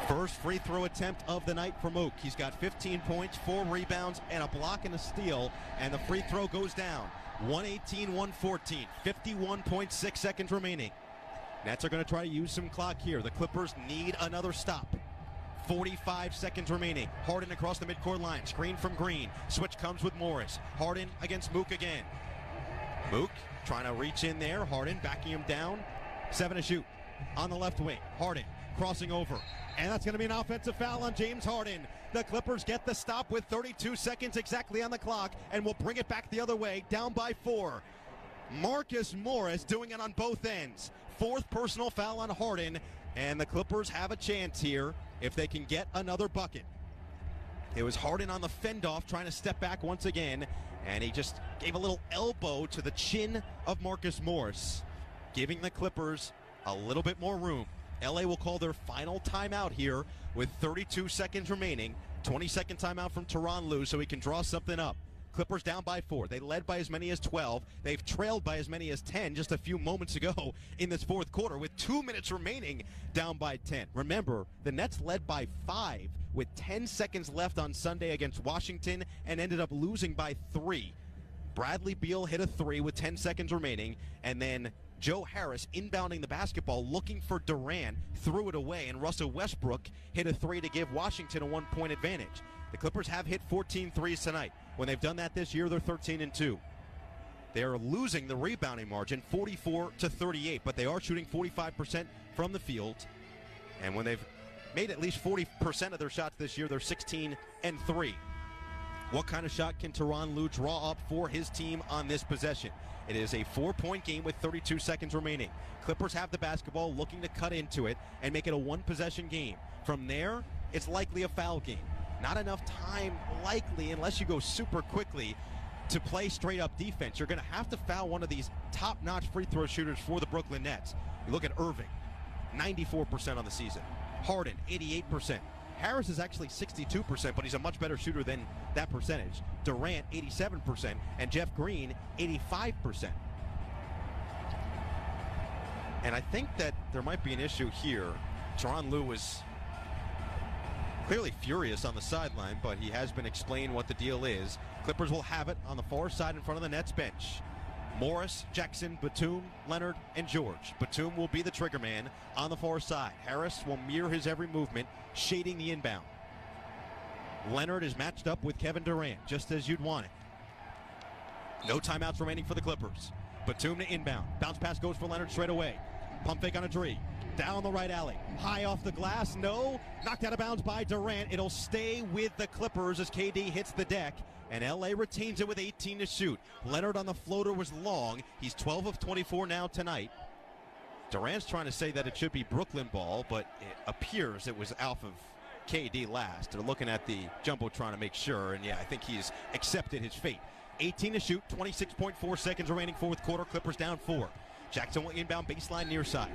First free throw attempt of the night for Mook. He's got 15 points, 4 rebounds, and a block and a steal, and the free throw goes down. 118-114, 51.6 seconds remaining. Nets are going to try to use some clock here. The Clippers need another stop. 45 seconds remaining. Harden across the midcourt line. Screen from Green. Switch comes with Morris. Harden against Mook again. Mook trying to reach in there. Harden backing him down. 7 to shoot. On the left wing. Harden crossing over. And that's going to be an offensive foul on James Harden. The Clippers get the stop with 32 seconds exactly on the clock and will bring it back the other way, down by 4. Marcus Morris doing it on both ends. 4th personal foul on Harden, and the Clippers have a chance here if they can get another bucket. It was Harden on the fend-off trying to step back once again, and he just gave a little elbow to the chin of Marcus Morris, giving the Clippers a little bit more room. LA will call their final timeout here with 32 seconds remaining. 20-second timeout from Tyronn Lue so he can draw something up. Clippers down by 4. They led by as many as 12. They've trailed by as many as 10 just a few moments ago in this fourth quarter with 2 minutes remaining, down by 10. Remember, the Nets led by 5 with 10 seconds left on Sunday against Washington and ended up losing by 3. Bradley Beal hit a 3 with 10 seconds remaining, and then Joe Harris inbounding the basketball looking for Durant, threw it away, and Russell Westbrook hit a 3 to give Washington a 1-point advantage. The Clippers have hit 14 threes tonight. When they've done that this year, they're 13-2. They're losing the rebounding margin 44-38, but they are shooting 45% from the field. And when they've made at least 40% of their shots this year, they're 16-3. What kind of shot can Tyronn Lue draw up for his team on this possession? It is a 4-point game with 32 seconds remaining. Clippers have the basketball, looking to cut into it and make it a one-possession game. From there, it's likely a foul game. Not enough time, likely, unless you go super quickly, to play straight-up defense. You're going to have to foul one of these top-notch free throw shooters for the Brooklyn Nets. You look at Irving, 94% on the season. Harden, 88%. Harris is actually 62%, but he's a much better shooter than that percentage. Durant, 87%, and Jeff Green, 85%. And I think that there might be an issue here. Tyronn Lue was clearly furious on the sideline, but he has been explained what the deal is. Clippers will have it on the far side in front of the Nets bench. Morris, Jackson, Batum, Leonard, and George. Batum will be the trigger man on the far side. Harris will mirror his every movement, shading the inbound. Leonard is matched up with Kevin Durant, just as you'd want it. No timeouts remaining for the Clippers. Batum to inbound. Bounce pass goes for Leonard straight away. Pump fake on a tree. Down the right alley. High off the glass. No. Knocked out of bounds by Durant. It'll stay with the Clippers as KD hits the deck. And LA retains it with 18 to shoot. Leonard on the floater was long. He's 12 of 24 now tonight. Durant's trying to say that it should be Brooklyn ball, but it appears it was off of KD last. They're looking at the Jumbotron to make sure, and yeah, I think he's accepted his fate. 18 to shoot, 26.4 seconds remaining fourth quarter. Clippers down 4. Jackson will inbound baseline near side.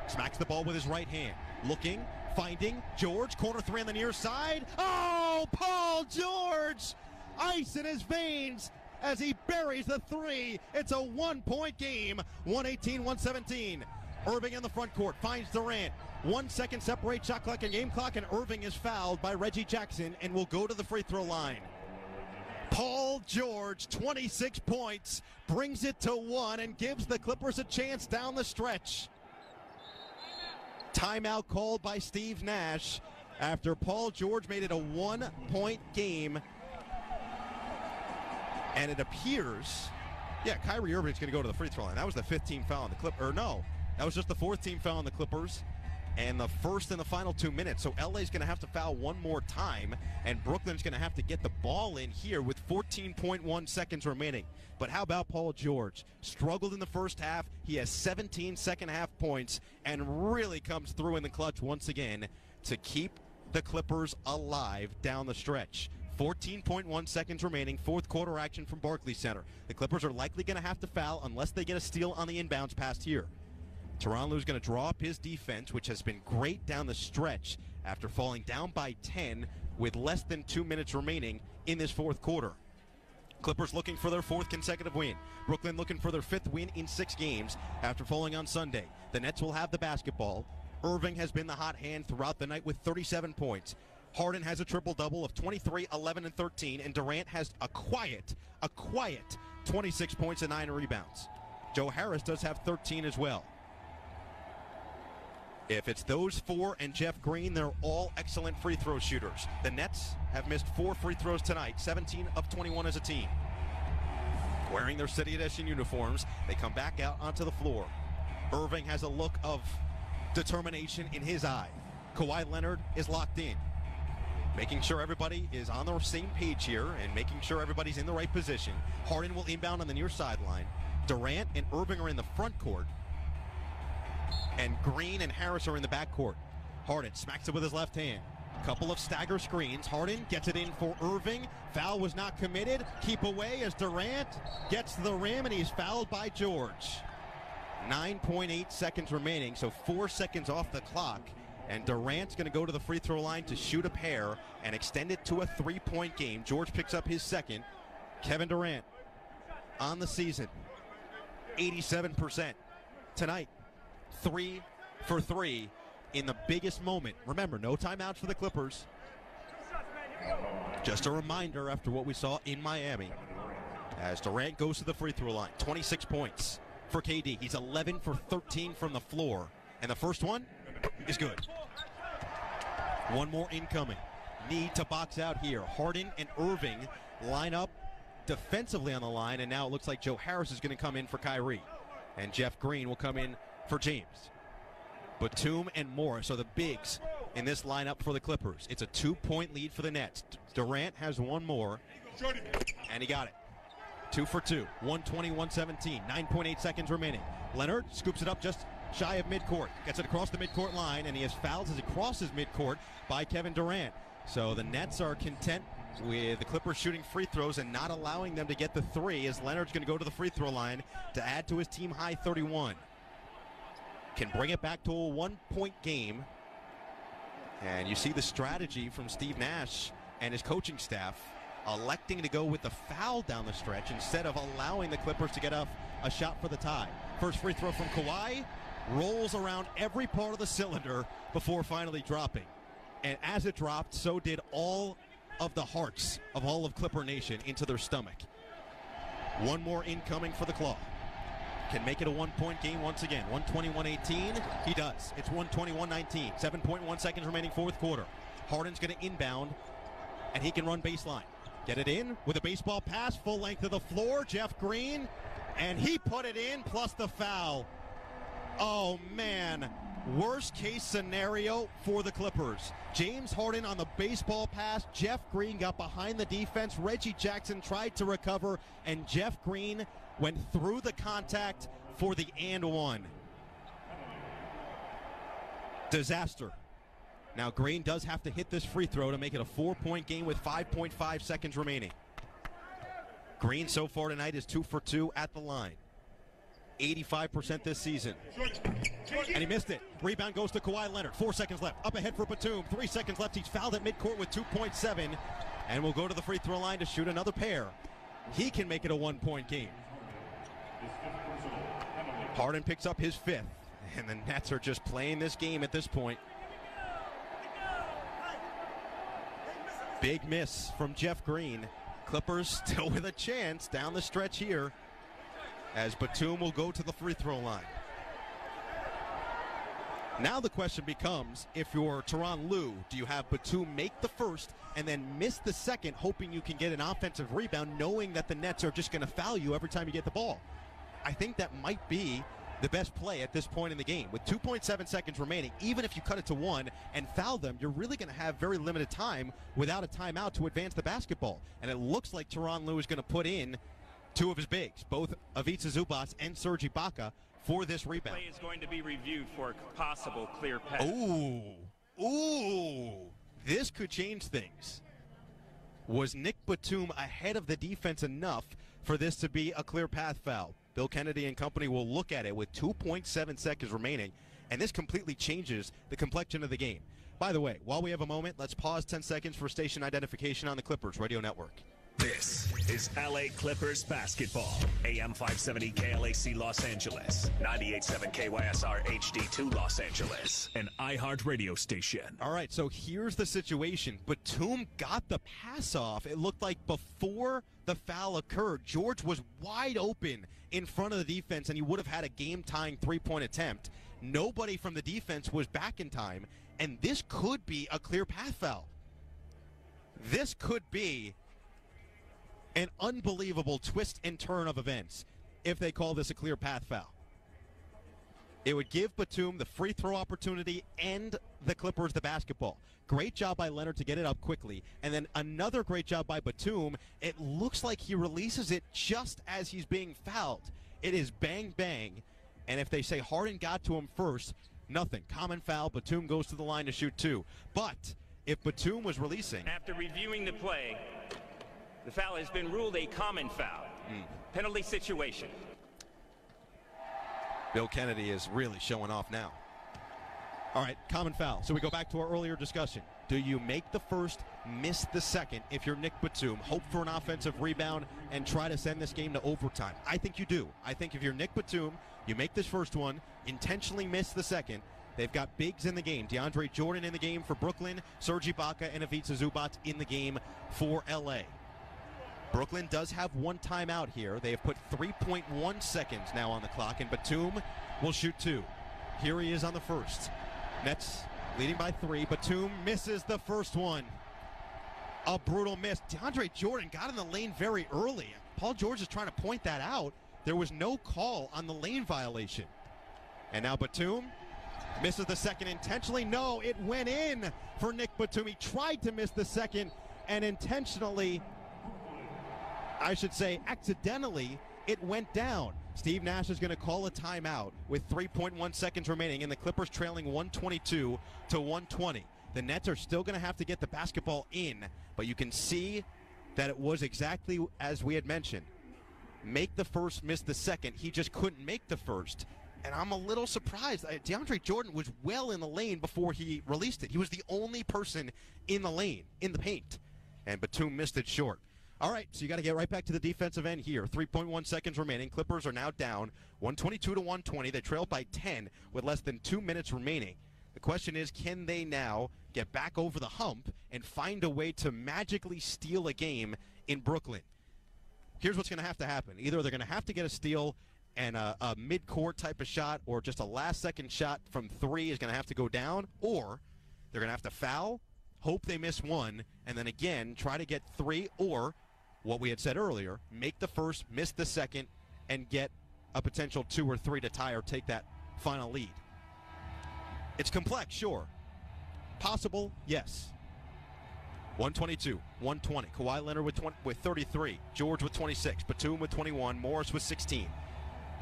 Smacks the ball with his right hand. Looking, finding, George, corner 3 on the near side. Oh, Paul George! Ice in his veins as he buries the 3. It's a 1-point game, 118-117. Irving in the front court finds Durant. 1 second separates shot clock and game clock, and Irving is fouled by Reggie Jackson and will go to the free throw line. Paul George, 26 points, brings it to 1 and gives the Clippers a chance down the stretch. Timeout called by Steve Nash after Paul George made it a 1-point game. And it appears, Kyrie Irving's going to go to the free throw line. That was the 15th foul on the Clippers. Or no, that was just the 4th team foul on the Clippers. And the first in the final 2 minutes. So LA's going to have to foul one more time. And Brooklyn's going to have to get the ball in here with 14.1 seconds remaining. But how about Paul George? Struggled in the first half. He has 17 second half points and really comes through in the clutch once again to keep the Clippers alive down the stretch. 14.1 seconds remaining, fourth quarter action from Barclays Center. The Clippers are likely going to have to foul unless they get a steal on the inbounds pass here. Tyronn Lue is going to draw up his defense, which has been great down the stretch after falling down by 10 with less than 2 minutes remaining in this fourth quarter. Clippers looking for their 4th consecutive win. Brooklyn looking for their 5th win in 6 games after falling on Sunday. The Nets will have the basketball. Irving has been the hot hand throughout the night with 37 points. Harden has a triple-double of 23, 11, and 13, and Durant has a quiet 26 points and 9 rebounds. Joe Harris does have 13 as well. If it's those four and Jeff Green, they're all excellent free throw shooters. The Nets have missed 4 free throws tonight, 17 of 21 as a team. Wearing their City Edition uniforms, they come back out onto the floor. Irving has a look of determination in his eye. Kawhi Leonard is locked in, making sure everybody is on the same page here and making sure everybody's in the right position. Harden will inbound on the near sideline. Durant and Irving are in the front court, and Green and Harris are in the back court. Harden smacks it with his left hand. Couple of stagger screens. Harden gets it in for Irving. Foul was not committed. Keep away as Durant gets to the rim, and he's fouled by George. 9.8 seconds remaining, so 4 seconds off the clock. And Durant's going to go to the free throw line to shoot a pair and extend it to a 3-point game. George picks up his second. Kevin Durant on the season, 87% tonight. 3 for 3 in the biggest moment. Remember, no timeouts for the Clippers. Just a reminder after what we saw in Miami as Durant goes to the free throw line. 26 points for KD. He's 11 for 13 from the floor. And the first one is good. One more incoming. Need to box out here. Harden and Irving line up defensively on the line, and now it looks like Joe Harris is going to come in for Kyrie. And Jeff Green will come in for James. Batum and Morris are the bigs in this lineup for the Clippers. It's a 2-point lead for the Nets. Durant has one more, and he got it. 2 for 2, 120-117, 9.8 seconds remaining. Leonard scoops it up just shy of midcourt, gets it across the midcourt line, and he has fouls as he crosses midcourt by Kevin Durant. So the Nets are content with the Clippers shooting free throws and not allowing them to get the 3, as Leonard's going to go to the free throw line to add to his team high 31. Can bring it back to a 1-point game. And you see the strategy from Steve Nash and his coaching staff electing to go with the foul down the stretch instead of allowing the Clippers to get a shot for the tie. First free throw from Kawhi, rolls around every part of the cylinder before finally dropping. And as it dropped, so did all of the hearts of all of Clipper Nation into their stomach. One more incoming for the Claw. Can make it a 1-point game once again. 121-18. He does. It's 121-19. 7.1 seconds remaining, fourth quarter. Harden's going to inbound, and he can run baseline. Get it in with a baseball pass, full length of the floor. Jeff Green, and he put it in, plus the foul. Oh, man. Worst case scenario for the Clippers. James Harden on the baseball pass. Jeff Green got behind the defense. Reggie Jackson tried to recover, and Jeff Green went through the contact for the and one. Disaster. Now Green does have to hit this free throw to make it a 4-point game with 5.5 seconds remaining. Green so far tonight is 2 for 2 at the line. 85% this season. And he missed it. Rebound goes to Kawhi Leonard. 4 seconds left. Up ahead for Batum. 3 seconds left. He's fouled at midcourt with 2.7 and will go to the free throw line to shoot another pair. He can make it a 1-point game. Harden picks up his 5th, and the Nets are just playing this game at this point. Big miss from Jeff Green. Clippers still with a chance down the stretch here as Batum will go to the free throw line. Now the question becomes, if you're Tyronn Lue, do you have Batum make the first and then miss the second, hoping you can get an offensive rebound, knowing that the Nets are just going to foul you every time you get the ball? I think that might be the best play at this point in the game. With 2.7 seconds remaining, even if you cut it to 1 and foul them, you're really going to have very limited time without a timeout to advance the basketball. And it looks like Tyronn Lue is going to put in 2 of his bigs, both Ivica Zubac and Serge Ibaka, for this rebound. Play is going to be reviewed for a possible clear pass. Ooh, this could change things. Was Nick Batum ahead of the defense enough for this to be a clear path foul? Bill Kennedy and company will look at it with 2.7 seconds remaining, and this completely changes the complexion of the game. By the way, while we have a moment, let's pause 10 seconds for station identification on the Clippers Radio Network. This is LA Clippers basketball. AM 570 KLAC Los Angeles, 98.7 KYSR HD2 Los Angeles, an iHeart radio station. All right, so here's the situation. Batum got the pass off. It looked like before the foul occurred, George was wide open in front of the defense, and he would have had a game-tying three-point attempt. Nobody from the defense was back in time, and this could be a clear path foul. This could be an unbelievable twist and turn of events if they call this a clear path foul. It would give Batum the free throw opportunity and the Clippers the basketball. Great job by Leonard to get it up quickly. And then another great job by Batum. It looks like he releases it just as he's being fouled. It is bang, bang. And if they say Harden got to him first, nothing. Common foul. Batum goes to the line to shoot two. But if Batum was releasing... After reviewing the play, the foul has been ruled a common foul. Penalty situation. Bill Kennedy is really showing off now. All right, common foul. So we go back to our earlier discussion. Do you make the first, miss the second if you're Nick Batum, hope for an offensive rebound, and try to send this game to overtime? I think you do. I think if you're Nick Batum, you make this first one, intentionally miss the second. They've got bigs in the game. DeAndre Jordan in the game for Brooklyn, Serge Ibaka, and Ivica Zubac in the game for L.A. Brooklyn does have one timeout here. They have put 3.1 seconds now on the clock, and Batum will shoot two. Here he is on the first. Nets leading by 3. Batum misses the first one. A brutal miss. DeAndre Jordan got in the lane very early. Paul George is trying to point that out. There was no call on the lane violation. And now Batum misses the second intentionally. No, it went in for Nick Batum. He tried to miss the second, and intentionally, I should say accidentally, it went down. Steve Nash is going to call a timeout with 3.1 seconds remaining, and the Clippers trailing 122 to 120. The Nets are still going to have to get the basketball in, but you can see that it was exactly as we had mentioned. Make the first, miss the second. He just couldn't make the first. And I'm a little surprised. DeAndre Jordan was well in the lane before he released it. He was the only person in the lane, in the paint. And Batum missed it short. All right, so you got to get right back to the defensive end here. 3.1 seconds remaining. Clippers are now down 122 to 120. They trail by 10 with less than 2 minutes remaining. The question is, can they now get back over the hump and find a way to magically steal a game in Brooklyn? Here's what's going to happen. Either they're going to have to get a steal and a mid-court type of shot, or just a last-second shot from 3 is going to have to go down, or they're going to have to foul, hope they miss one, and then again try to get 3, or what we had said earlier, make the first, miss the second, and get a potential 2 or 3 to tie or take that final lead. It's complex, sure. Possible, yes. 122, 120. Kawhi Leonard with 33. George with 26. Batum with 21. Morris with 16.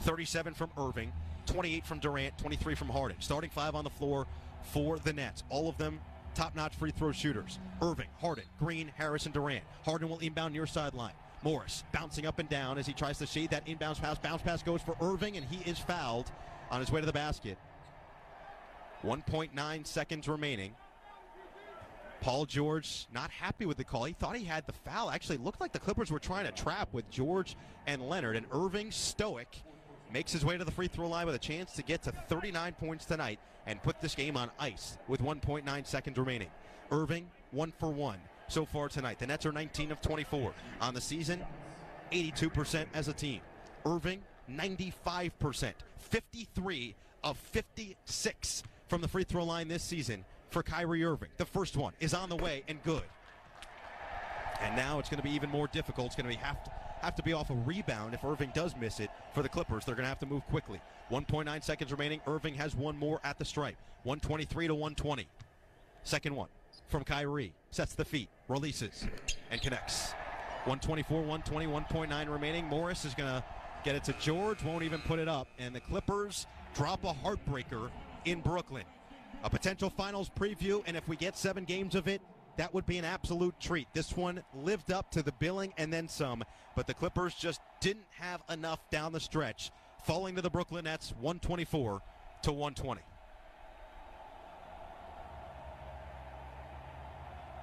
37 from Irving. 28 from Durant. 23 from Harden. Starting 5 on the floor for the Nets. All of them top-notch free throw shooters. Irving, Harden, Green, Harris, and Durant. Harden will inbound near sideline. Morris bouncing up and down as he tries to shade that inbounds pass. Bounce pass goes for Irving, and he is fouled on his way to the basket. 1.9 seconds remaining. Paul George not happy with the call. He thought he had the foul. Actually looked like the Clippers were trying to trap with George and Leonard. And Irving, stoic, makes his way to the free throw line with a chance to get to 39 points tonight and put this game on ice with 1.9 seconds remaining. Irving, 1 for 1 so far tonight. The Nets are 19 of 24 on the season, 82% as a team. Irving, 95%, 53 of 56 from the free throw line this season for Kyrie Irving. The first one is on the way and good. And now it's going to be even more difficult. It's going to have to be off a rebound if Irving does miss it for the Clippers. They're going to have to move quickly. 1.9 seconds remaining. Irving has one more at the stripe. 123 to 120. Second one from Kyrie. Sets the feet, releases, and connects. 124, 120, 1.9 remaining. Morris is going to get it to George, won't even put it up. And the Clippers drop a heartbreaker in Brooklyn. A potential finals preview, and if we get 7 games of it, that would be an absolute treat. This one lived up to the billing and then some, but the Clippers just didn't have enough down the stretch, falling to the Brooklyn Nets 124 to 120.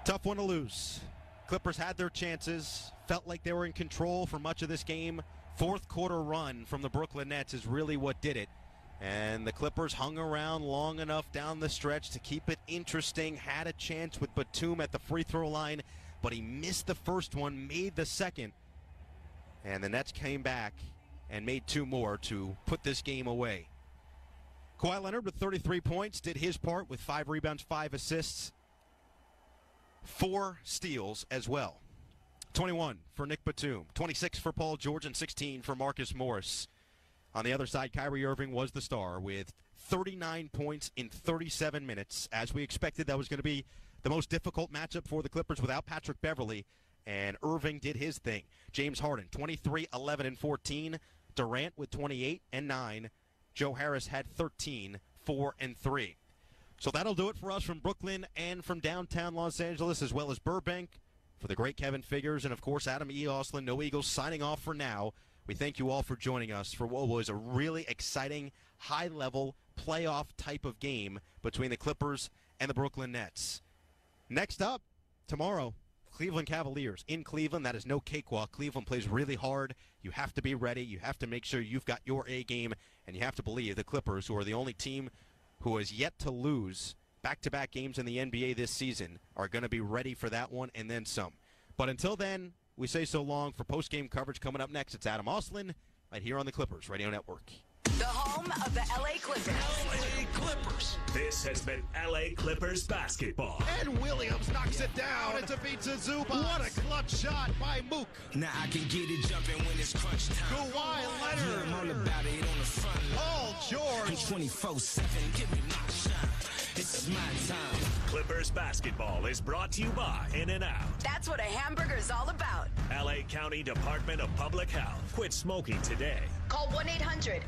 Tough one to lose. Clippers had their chances, felt like they were in control for much of this game. Fourth quarter run from the Brooklyn Nets is really what did it. And the Clippers hung around long enough down the stretch to keep it interesting. Had a chance with Batum at the free throw line, but he missed the first one, made the second. And the Nets came back and made 2 more to put this game away. Kawhi Leonard with 33 points did his part with 5 rebounds, 5 assists, 4 steals as well. 21 for Nick Batum, 26 for Paul George, and 16 for Marcus Morris. On the other side, Kyrie Irving was the star with 39 points in 37 minutes. As we expected, that was going to be the most difficult matchup for the Clippers without Patrick Beverley, and Irving did his thing. James Harden, 23, 11, and 14. Durant with 28 and 9. Joe Harris had 13, 4, and 3. So that'll do it for us from Brooklyn and from downtown Los Angeles, as well as Burbank. For the great Kevin Figures and, of course, Adam E. Oslin, No Eagles signing off for now. We thank you all for joining us for what was a really exciting, high-level, playoff type of game between the Clippers and the Brooklyn Nets. Next up, tomorrow, Cleveland Cavaliers in Cleveland. That is no cakewalk. Cleveland plays really hard. You have to be ready. You have to make sure you've got your A game, and you have to believe the Clippers, who are the only team who has yet to lose back-to-back games in the NBA this season, are going to be ready for that one and then some. But until then, we say so long. For post-game coverage coming up next, it's Adam Oslin right here on the Clippers Radio Network. The home of the L.A. Clippers. L.A. Clippers. This has been L.A. Clippers basketball. And Williams knocks it down. It's a pizza Zubac. What a clutch shot by Mook. Now I can get it jumping when it's crunch time. Kawhi Leonard. I'm all about it on the front line. Paul George. 24/7, give me my shine. This is my time. Clippers basketball is brought to you by In-N-Out. That's what a hamburger's all about. L.A. County Department of Public Health. Quit smoking today. Call 1-800